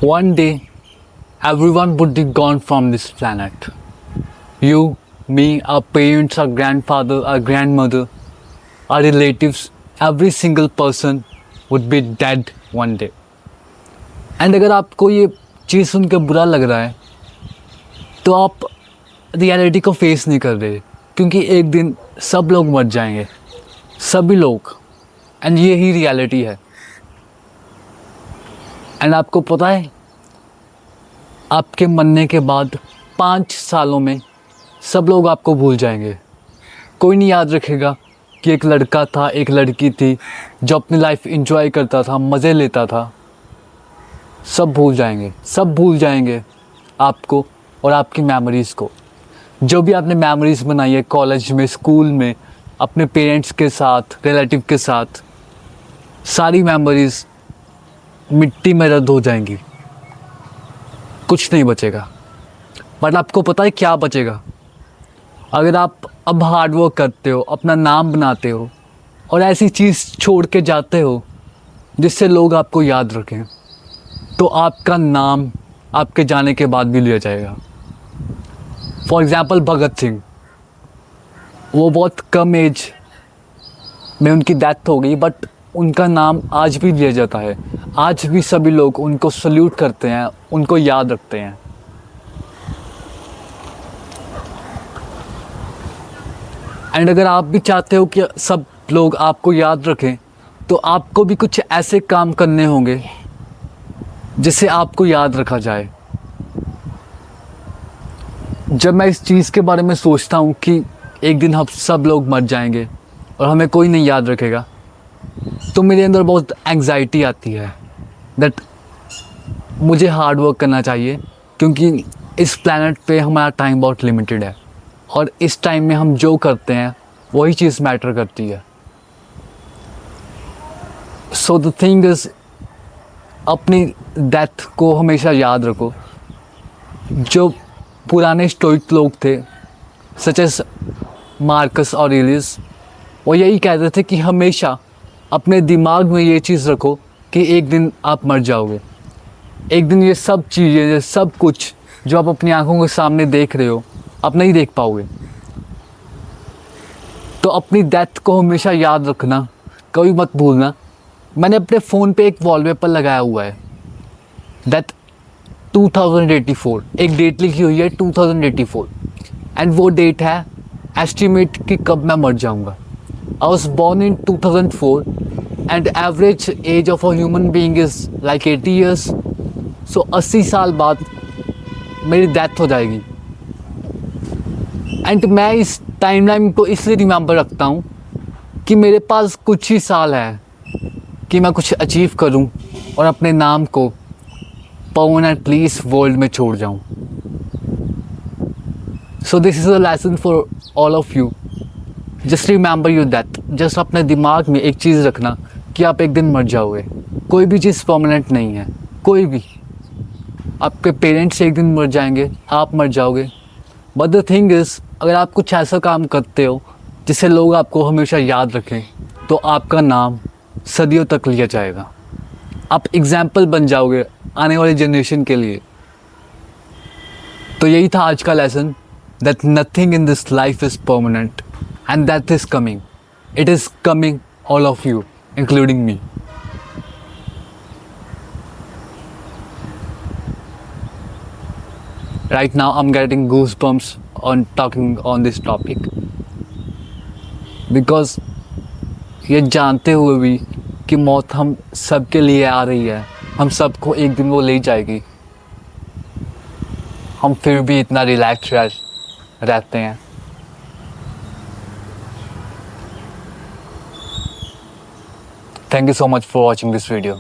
One day, everyone would be gone from this planet. You, me, our parents, our grandfather, our grandmother, our relatives, every single person would be dead one day. And अगर आपको ये चीज़ सुन के बुरा लग रहा है तो आप रियलिटी को फेस नहीं कर रहे, क्योंकि एक दिन सब लोग मर जाएंगे, सभी लोग, एंड ये ही रियलिटी है. एंड आपको पता है, आपके मरने के बाद 5 सालों में सब लोग आपको भूल जाएंगे. कोई नहीं याद रखेगा कि एक लड़का था, एक लड़की थी जो अपनी लाइफ एंजॉय करता था, मज़े लेता था. सब भूल जाएंगे, सब भूल जाएंगे आपको और आपकी मेमोरीज़ को. जो भी आपने मेमोरीज़ बनाई है कॉलेज में, स्कूल में, अपने पेरेंट्स के साथ, रिलेटिव के साथ, सारी मेमोरीज़ मिट्टी में रद्द हो जाएंगी. कुछ नहीं बचेगा. बट आपको पता है क्या बचेगा? अगर आप अब हार्ड वर्क करते हो, अपना नाम बनाते हो और ऐसी चीज़ छोड़ के जाते हो जिससे लोग आपको याद रखें, तो आपका नाम आपके जाने के बाद भी लिया जाएगा. फॉर एग्ज़ाम्पल भगत सिंह, वो बहुत कम एज में उनकी डेथ हो गई, बट उनका नाम आज भी लिया जाता है. आज भी सभी लोग उनको सल्यूट करते हैं, उनको याद रखते हैं. एंड अगर आप भी चाहते हो कि सब लोग आपको याद रखें, तो आपको भी कुछ ऐसे काम करने होंगे जिससे आपको याद रखा जाए. जब मैं इस चीज़ के बारे में सोचता हूँ कि एक दिन हम सब लोग मर जाएंगे और हमें कोई नहीं याद रखेगा, तो मेरे अंदर बहुत एंग्जाइटी आती है दैट मुझे हार्ड वर्क करना चाहिए, क्योंकि इस प्लैनेट पे हमारा टाइम बहुत लिमिटेड है और इस टाइम में हम जो करते हैं वही चीज़ मैटर करती है. सो द थिंग इज़, अपनी डेथ को हमेशा याद रखो. जो पुराने स्टोइक लोग थे, सच एस मार्कस ऑरेलियस, वो यही कहते थे कि हमेशा अपने दिमाग में ये चीज़ रखो कि एक दिन आप मर जाओगे. एक दिन ये सब चीज़ें, ये सब कुछ जो आप अपनी आंखों के सामने देख रहे हो, आप नहीं देख पाओगे. तो अपनी डेथ को हमेशा याद रखना, कभी मत भूलना. मैंने अपने फ़ोन पे एक वॉलपेपर लगाया हुआ है दैट 2084, एक डेट लिखी हुई है 2084, एंड वो डेट है एस्टिमेट कि कब मैं मर जाऊंगा. I was born in 2004 and average age of a human being is like 80 years. So 80 साल बाद मेरी डेथ हो जाएगी. एंड मैं इस टाइमलाइन को इसलिए रिमेंबर रखता हूँ कि मेरे पास कुछ ही साल है कि मैं कुछ अचीव करूं और अपने नाम को परमानेंटली इस वर्ल्ड में छोड़ जाऊं. So this is a lesson for all of you. Just remember you that. Just अपने दिमाग में एक चीज़ रखना कि आप एक दिन मर जाओगे. कोई भी चीज़ परमानेंट नहीं है, कोई भी. आपके पेरेंट्स एक दिन मर जाएंगे, आप मर जाओगे. बट द थिंग इज़, अगर आप कुछ ऐसा काम करते हो जिससे लोग आपको हमेशा याद रखें, तो आपका नाम सदियों तक लिया जाएगा. आप एग्जाम्पल बन जाओगे आने वाली जनरेशन के लिए. तो यही था आज का lesson, that nothing in this life is permanent and that is coming. It is coming, all of you including me. Right now I'm getting goosebumps on talking on this topic, because ये जानते हुए भी कि मौत हम सब के लिए आ रही है, हम सबको एक दिन वो ले जाएगी, हम फिर भी इतना रिलैक्स रहते हैं. Thank you so much for watching this video.